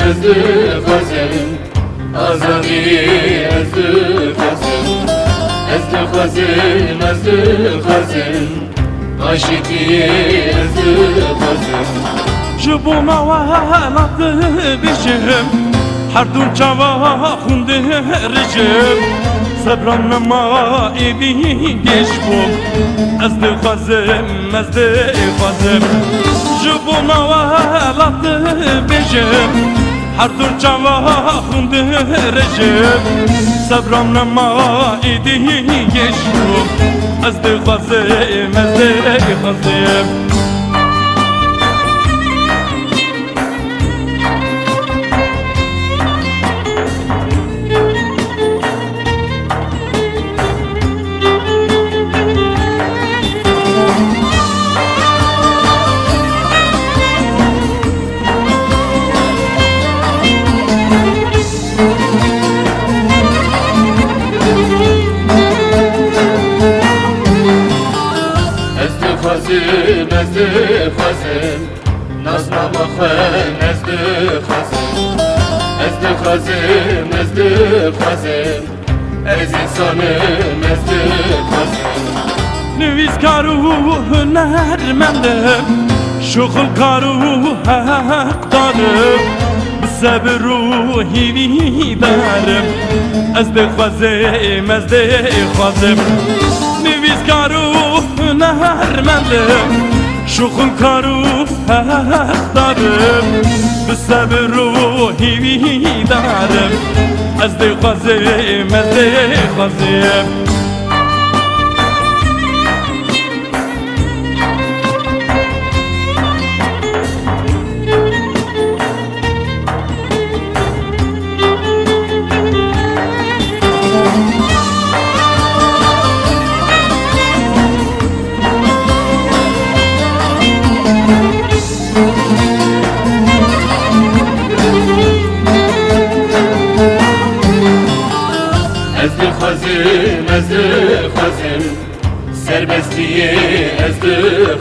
ezdi xazim Azadi ezdi xazim Ezdi xazim Aşiki ezdi xazim Jibo mavalatı bijim Herdun çava xunde rejim Sebram nema evi geç bum Ezdi xazim Jibo mavalatı bijim Herdun çava xunde rejim Sebram nema evi geç bum Ezdi xazim Ezdi xazim Nazna bakhen ezdi xazim Ez insanım ezdi xazim Nivîzkaru hunermendim Şuxulkaru haqdarım Bisebru hivi derim Ezdi xazim Nivîzkaru hunermendim Şuxulkaru haqdarım Bisebru hivi derim Ezdi xazim Ezdi xazim Serbestliği ezdi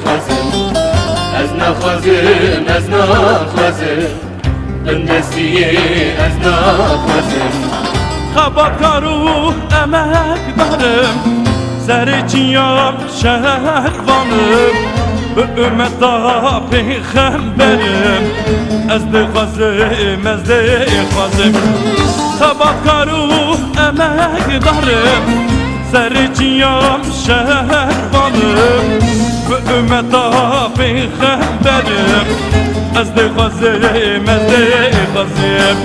xazim Ez naxazim Bindestiği ez naxazim Xabakaru emekdarım Zericiyam şehvanım Bu ümmeta peygamberim Ezdi xazim Xabakaru emekdarım Zericiyam şehvanım Bu ümmeta peygamberim Ezdi xazim